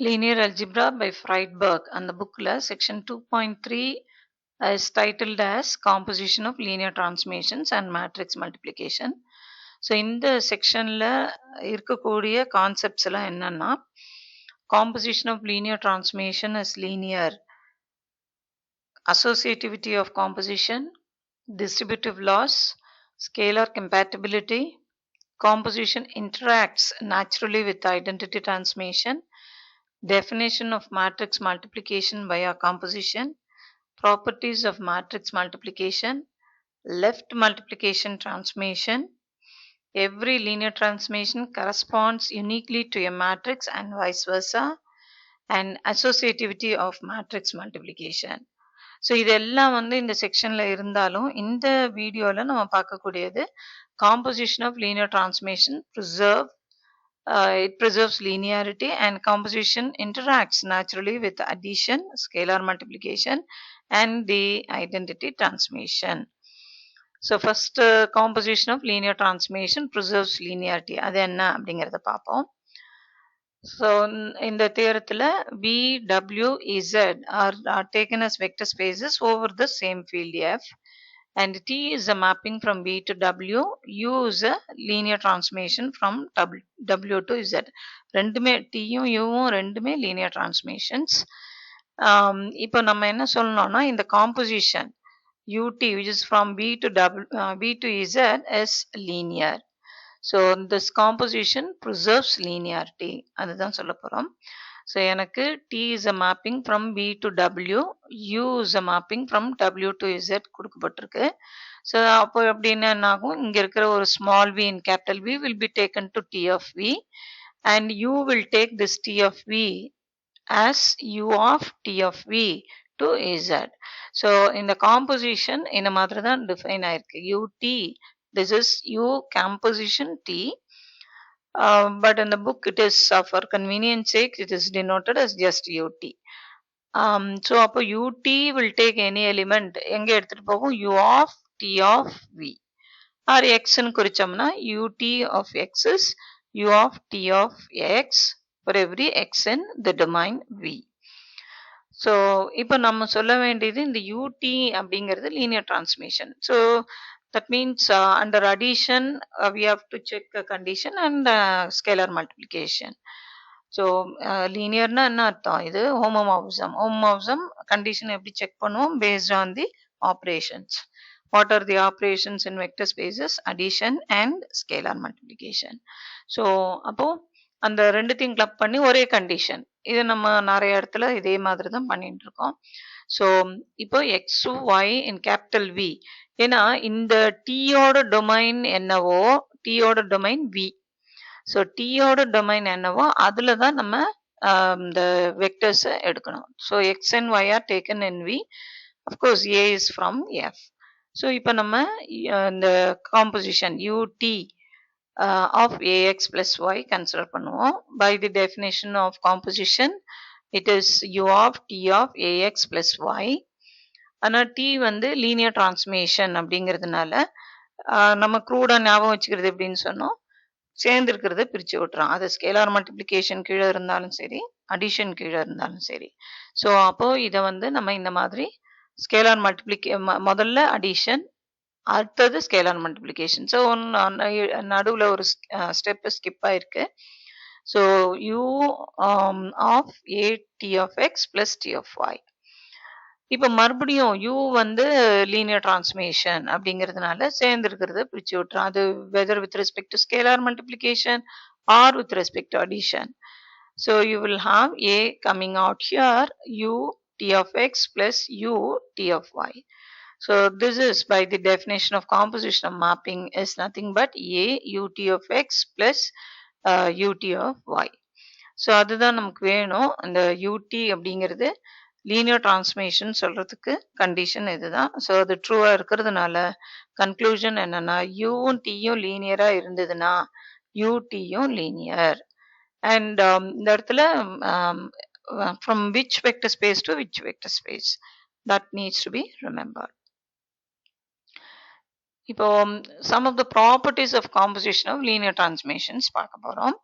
Linear Algebra by Friedberg and the bookல section 2.3 is titled as Composition of Linear Transformations and Matrix Multiplication. So இந்த செக்ஷனில் இருக்கக்கூடிய concepts எல்லாம் என்னன்னா composition of linear transformation is linear, associativity of composition, distributive laws, scalar compatibility, composition interacts naturally with identity transformation, definition of matrix multiplication via composition, properties of matrix multiplication, left multiplication transformation. Every linear transformation corresponds uniquely to a matrix and vice versa, and associativity of matrix multiplication. So இதெல்லாம் இந்த செக்ஷன்ல இருந்தாலும் இந்த வீடியோவில் நம்ம பார்க்கக்கூடியது composition of linear transformation it preserves linearity, and composition interacts naturally with addition, scalar multiplication, and the identity transformation. So first composition of linear transformation preserves linearity. அது என்ன அப்படிங்கிறத பார்ப்போம். So in the theorem V, W, Z are taken as vector spaces over the same field F, and T is a mapping from V to W. U is a linear transformation from W to Z. ரெண்டுமே Tயும் Uவும் ரெண்டுமே linear transformations. இப்போ நம்ம என்ன சொல்லணும்னா இந்த composition UT which is from V to Z is linear. So this composition preserves linearity. அதுதான் சொல்ல போறோம். So எனக்கு T is a mapping from V to W, U is a mapping from W to Z கொடுக்கப்பட்டிருக்கு. So அப்போ அப்படின்னா என்ன ஆகும், இங்க இருக்கிற ஒரு small v in capital V will be taken to T of V, and U will take this T of V as U of T of V to Z. So இந்த composition இந்த மாதிரி தான் define ஆயிருக்கு. UT, this is U composition T, but in the book it is for convenience sake it is denoted as just UT. So அப்போ UT will take any element எங்க எடுத்துட்டு போகும், U of T of V, or X ன்னு குறிச்சோம்னா UT of X is U of T of X for every X in the domain V. So இப்போ நம்ம சொல்ல வேண்டியது இந்த UT அப்படிங்கிறது linear transformation. So that means under addition we have to check a condition and scalar multiplication. So linearனா என்ன அர்த்தம், இது homomorphism condition எப்படி செக் பண்ணுவோம், based on the operations. What are the operations in vector spaces? Addition and scalar multiplication. So அப்போ அந்த ரெண்டுத்தையும் club பண்ணி ஒரே கண்டிஷன், இது நம்ம நிறைய இடத்துல இதே மாதிரி தான் பண்ணிட்டு இருக்கோம். ஸோ இப்போ X Y in capital V, ஏன்னா இந்த டீயோட டொமைன் என்னவோ, டீயோட டொமைன் வி, ஸோ டீயோட டொமைன் என்னவோ அதில் தான் நம்ம இந்த வெக்டர்ஸை எடுக்கணும். So X and Y are taken in V, of course A is from F. So இப்போ நம்ம இந்த composition UT of ax plus y consider பண்ணுவோம். By the definition of composition, it is u of t of ax plus y. ஆனால் t linear transformation அப்படிங்கிறதுனால நம்ம க்ரூடா ஞாபகம் வச்சுக்கிறது எப்படின்னு சொன்னோம், சேர்ந்துருக்கிறத பிரித்து விட்டுறோம். அது ஸ்கேலார் மல்டிப்ளிகேஷன் கீழே இருந்தாலும் சரி, அடிஷன் கீழே இருந்தாலும் சரி. ஸோ அப்போ இதை நம்ம இந்த மாதிரி ஸ்கேலார் முதல்ல அடிஷன், அடுத்தது ஸ்கேலார் மல்டிப்ளிகேஷன். ஸோ நடுவில் ஒரு ஸ்டெப் ஸ்கிப் ஆயிருக்கு. So U of A T of X plus T of Y. இப்போ மறுபடியும் யூ லீனியர் டிரான்ஸ்ஃபர்மேஷன் அப்படிங்கிறதுனால சேர்ந்துருக்கிறத பிரிச்சு விட்டுரும். அது whether with respect to scalar multiplication or with respect to addition. So you will have A coming out here, U T of X plus U T of Y. So this is by the definition of composition of mapping is nothing but a ut of x plus ut of y. So அதுதான் நமக்கு வேணும். அந்த ut அப்படிங்கிறது linear transformation சொல்றதுக்கு condition இதுதான். So அது ட்ரூவா இருக்கிறதுனால conclusion என்னன்னா யூவும் டீயும் லீனியரா இருந்ததுன்னா யூடியும் லீனியர். அண்ட் இந்த இடத்துல from which vector space to which vector space, that needs to be remembered. இப்போ some of the properties of composition of linear transformations பார்க்க போறோம்.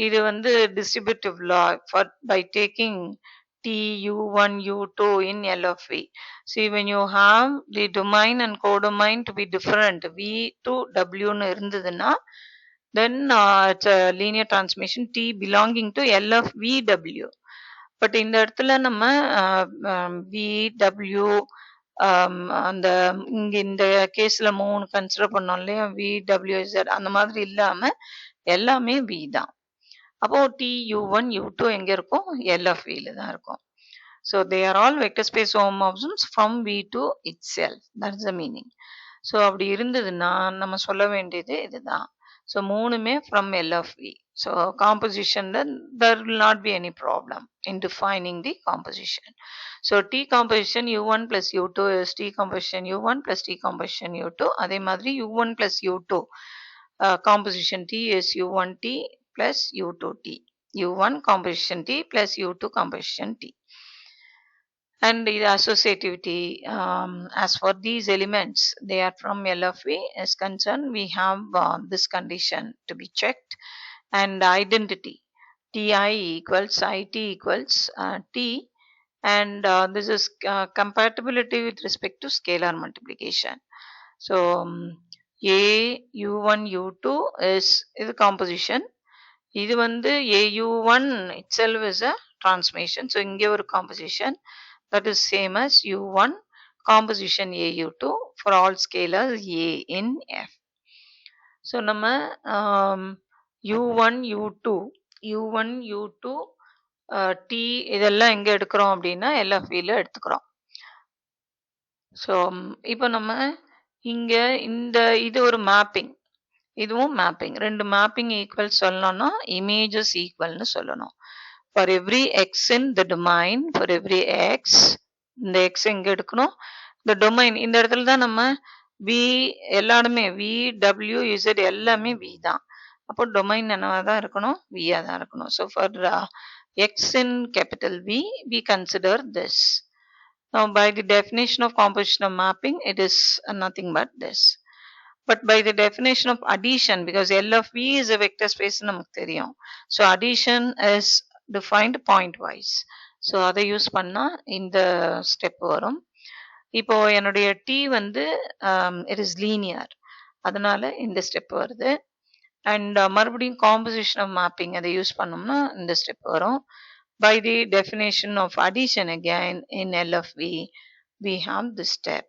இது வந்து distributive law for by taking T, U1, U2 in L of V. See, when you have the domain and codomain to be different, V to W ன்னு இருந்ததுன்னா, then it's a linear transmission T belonging to L of VW. But இந்த இடத்துல நம்ம VW அந்த இங்க இந்த கேஸ்ல 3 consider பண்ணோம் இல்லையா, VWZ அந்த மாதிரி இல்லாம எல்லாமே V தான். அப்போ TU1, U2 எங்க இருக்கும்? LFV ல தான் இருக்கும். So they are all vector space homomorphisms from V to itself. That's the meaning. So அப்படி இருந்ததுன்னா நம்ம சொல்ல வேண்டியது இதுதான். So மூணுமே from LFV. So composition there will not be any problem in defining the composition. So T composition U1 plus U2 is T composition U1 plus T composition U2. அதே மாதிரி U1 plus U2 composition T is U1T plus U2T. U1 composition T plus U2 composition T. And the associativity, as for these elements, they are from LFV is concerned, we have this condition to be checked. And identity, Ti equals It equals T. And this is compatibility with respect to scalar multiplication. So A, U1, U2 is the composition. இது வந்து AU1 itself is a transmission. So இங்கே ஒரு composition that is same as U1 composition AU2 for all scalars A in F. So நம்ம U1, U2, T இதெல்லாம் எங்க எடுக்கிறோம் அப்படின்னா LFVல எடுத்துக்கிறோம். ஸோ இப்போ நம்ம இங்க இது ஒரு மேப்பிங், இதுவும் மேப்பிங். ரெண்டு மேப்பிங் ஈக்குவல் சொல்லணும்னா இமேஜஸ் ஈக்குவல்னு சொல்லணும். For every x in the domain, for every x, இந்த x எங்க எடுக்கணும்? இந்த domain இந்த இடத்துல தான் நம்ம V எல்லாருமே V, W, Z எல்லாமே V தான். அப்போ domain என்னவா தான் இருக்கணும்? V ஆ தான் இருக்கணும். So for x in capital V, we consider this. Now by the definition of composition of mapping, it is nothing but this. But by the definition of addition, because L of V is a vector space நமக்கு தெரியும். So addition is defined point wise. So அதை use பண்ணா இந்த step வரும். இப்போ என்னுடைய T வந்து it is linear, அதனால இந்த ஸ்டெப் வருது. அண்ட் மறுபடியும் காம்போசிஷன் ஆஃப் மேப்பிங் அதை யூஸ் பண்ணோம்னா இந்த ஸ்டெப் வரும். By the definition of addition again in LFV, we have this step.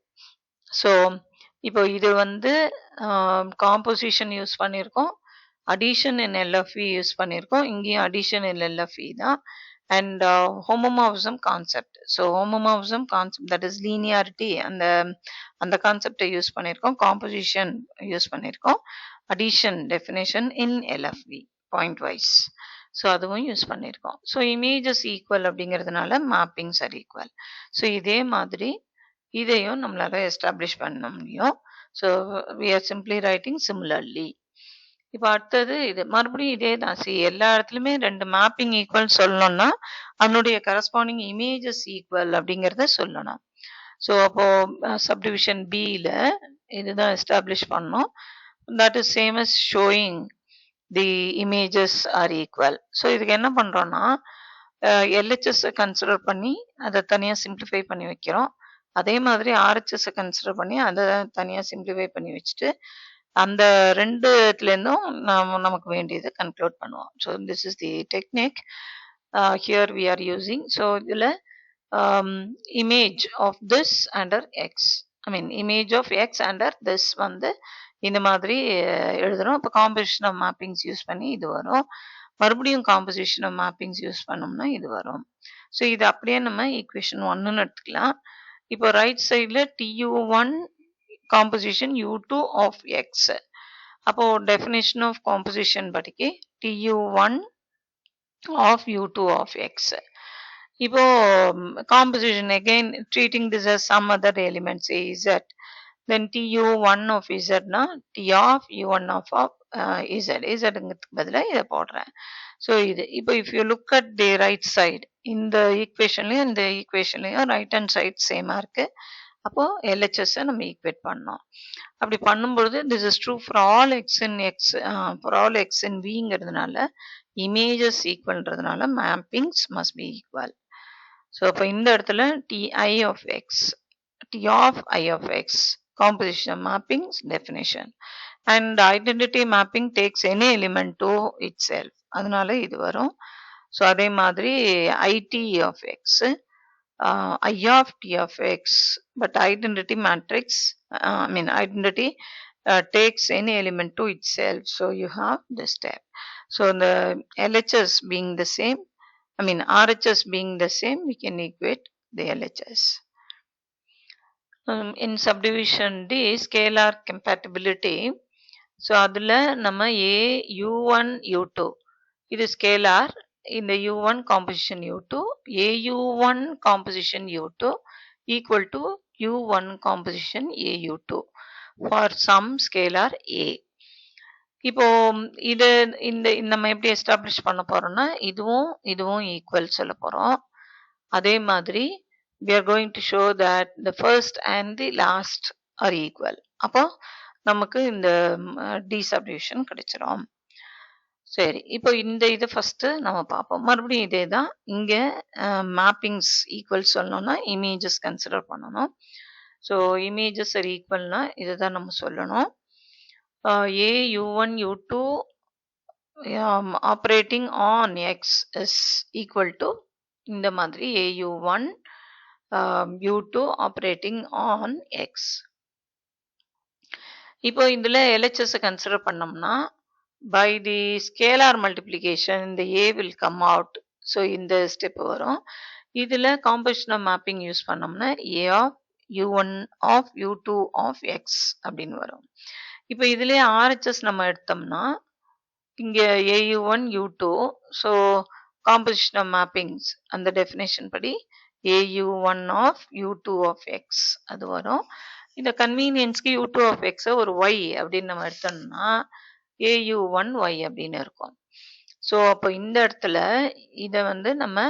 So இப்போ இது வந்து காம்போசிஷன் யூஸ் பண்ணியிருக்கோம், அடிஷன் இன் LFV யூஸ் பண்ணியிருக்கோம், இங்கேயும் அடிஷன் இன் LFV தான். And homomorphism concept, so homomorphism concept that is linearity, அந்த கான்செப்டை use பண்ணியிருக்கோம், காம்போசிஷன் யூஸ் பண்ணியிருக்கோம், addition definition in LFV point wise, so அதுவும் யூஸ் பண்ணியிருக்கோம். ஸோ இமேஜஸ் ஈக்குவல் அப்படிங்கிறதுனால மேப்பிங்ஸ் ஆர் ஈக்குவல். ஸோ இதே மாதிரி இதையும் நம்மளால எஸ்டாப்ளிஷ் பண்ண முடியும். So we are simply writing similarly. இப்போ அடுத்தது இது மறுபடியும் இதே தான். எல்லா இடத்துலையுமே ரெண்டு மேப்பிங் ஈக்குவல் சொல்லணும்னா அதனுடைய கரஸ்பாண்டிங் இமேஜஸ் ஈக்குவல் அப்படிங்கிறத சொல்லணும். ஸோ அப்போ சப்டிவிஷன் பியில் இதுதான் எஸ்டாப்ளிஷ் பண்ணோம். That is same as showing the images are equal. So இதுக்கு என்ன பண்ணுறோன்னா எல்ஹெச்எஸ்ஸை கன்சிடர் பண்ணி அதை தனியாக சிம்பிளிஃபை பண்ணி வைக்கிறோம். அதே மாதிரி ஆர்ஹெச்எஸ்ஸை கன்சிடர் பண்ணி அதை தனியாக சிம்பிளிஃபை பண்ணி வச்சுட்டு அந்த ரெண்டுலேருந்தும் நமக்கு வேண்டியதை கன்க்ளூட் பண்ணுவோம். So this is the technique here we are using. So இதில் image of this under x, I mean image of x under this வந்து இந்த மாதிரி எழுதுகிறோம். இப்போ காம்போசிஷன் ஆஃப் மேப்பிங்ஸ் யூஸ் பண்ணி இது வரும், மறுபடியும் காம்போசிஷன் ஆஃப் மேப்பிங்ஸ் யூஸ் பண்ணோம்னா இது வரும். ஸோ இது அப்படியே நம்ம ஈக்குவேஷன் 1ன்னு எடுத்துக்கலாம். இப்போ ரைட் சைடில் TU1 composition U2 of x, அப்போ டெஃபினேஷன் ஆஃப் காம்போசிஷன் படிக்கு TU1 of U2 of x. இப்போ composition again treating this as some other elements Z, then TU1 of Z னா T of U1 of Z, Zங்கிறதுக்கு பதிலாக இதை போடுறேன். So இது இப்போ if you look at the right side, இந்த ஈக்குவேஷன்லையும் இந்த ஈக்குவேஷன்லையும் right hand side சேமாக இருக்குது. அப்போது எல்ஹெச்எஸ்ஸை நம்ம ஈக்குவேட் பண்ணோம். அப்படி பண்ணும்பொழுது this is true for all x in x, for all x in விங்கிறதுனால images equalன்றதுனால mappings must be equal. So அப்போ இந்த இடத்துல ti of x, t of I of x, composition mappings definition, and identity mapping takes any element to itself. அதனால இது வரும். So அதே மாதிரி it of x, I of t of x, but identity matrix, identity takes any element to itself. So you have this step. So the LHS being the same, RHS being the same, we can equate the LHS. In subdivision D, scalar compatibility. So அதில் நம்ம A, U1, U2 இது scalar, இந்த U1 composition U2, AU1 composition U2 equal to U1 composition AU2 for some scalar A. இப்போ இது இந்த நம்ம எப்படி establish பண்ண போறோம்னா இதுவும் ஈக்குவல் சொல்ல போறோம். அதே மாதிரி we are going to show that the first and the last are equal. அப்போ நமக்கு இந்த D subdivision கிடைச்சிரும். சரி, இப்போ இந்த இது ஃபர்ஸ்ட் நம்ம பார்ப்போம். மறுபடியும் இதே தான். இங்க மேப்பிங்ஸ் ஈக்குவல் சொல்லணும்னா இமேஜஸ் கன்சிடர் பண்ணணும். ஸோ இமேஜஸ் ஆர் ஈக்குவல்னா இதுதான் நம்ம சொல்லணும். A U1 U2 operating on X is equal to இந்த மாதிரி AU1 U2 operating on X. இப்போ இதுல LHS கன்சிடர் பண்ணோம்னா by the scalar multiplication the A will come out. So இந்த ஸ்டெப் வரும். இதுல composition mapping யூஸ் பண்ணோம்னா A of U1 of U2 of X அப்படின்னு வரும். இப்போ இதுலயே RHS நம்ம எடுத்தோம்னா இங்க AU1 U2, so composition of mappings அந்த definition படி AU1 of U2 of X அது வரும். இந்த கன்வீனியன்ஸ்க்கு U2 of X ஒரு Y அப்படின்னு நம்ம எடுத்தோம்னா AU1 Y அப்படின்னு இருக்கும். ஸோ அப்போ இந்த இடத்துல இதை நம்ம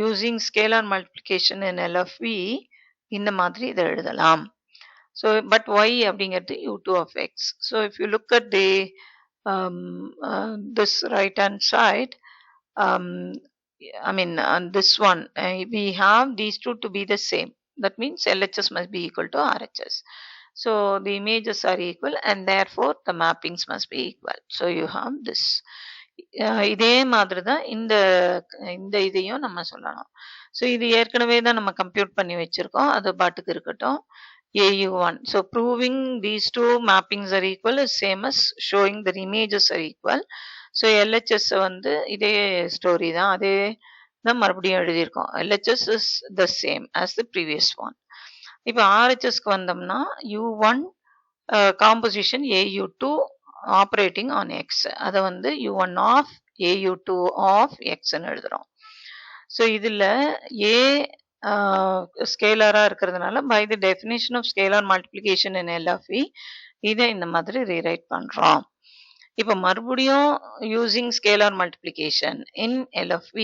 யூசிங் ஸ்கேலார் மல்டிப்ளிகேஷன் இன் LFV இந்த மாதிரி இதை எழுதலாம். ஸோ பட் Y அப்படிங்கிறது U2 of X. So if you look at the this right hand side, on this one we have these two to be the same. That means LHS must be equal to RHS. So the images are equal and therefore the mappings must be equal. So you have this. இதே மாதிரி தான் இந்த இதையும் நம்ம சொல்லணும். So இது ஏற்கனவே தான் நம்ம கம்ப்யூட் பண்ணி வச்சிருக்கோம், அது பாட்டுக்கு இருக்கட்டும். AU1. So proving these two mappings are equal is same as showing the images are equal. So LHS இதே ஸ்டோரி தான், அதே தான் மறுபடியும் எழுதியிருக்கோம். LHS is the same as the previous one. இப்போ RHSக்கு வந்தோம்னா U1 composition AU2 operating on X, அதை U1 of AU2 of Xன்னு எழுதுறோம். ஸோ இதில் A ஸ்கேலரா இருக்கிறதுனால by the definition of scalar multiplication in LFV இதை இந்த மாதிரி ரீரைட் பண்றோம். இப்போ மறுபடியும் using scalar multiplication in LFV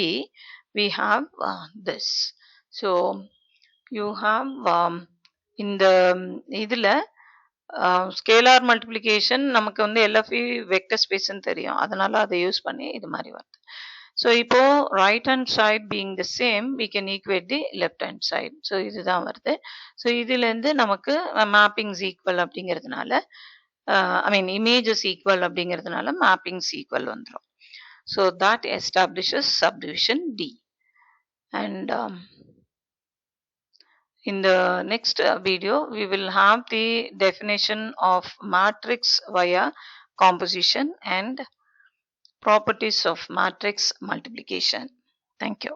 we have this. So you have இந்த இதில் ஸ்கேலார் மல்டிப்ளிகேஷன் நமக்கு LFV வெக்டர் ஸ்பேஸ்ன்னு தெரியும், அதனால அதை யூஸ் பண்ணி இது மாதிரி வருது. ஸோ இப்போ right hand side being the same we can equate the left hand side. So இதுதான் வருது. ஸோ இதுலேருந்து நமக்கு மேப்பிங்ஸ் ஈக்குவல் அப்படிங்கிறதுனால இமேஜஸ் ஈக்குவல் அப்படிங்கிறதுனால மேப்பிங்ஸ் ஈக்குவல் வந்துடும். So that establishes subdivision D. And in the next video we will have the definition of matrix via composition and properties of matrix multiplication. Thank you.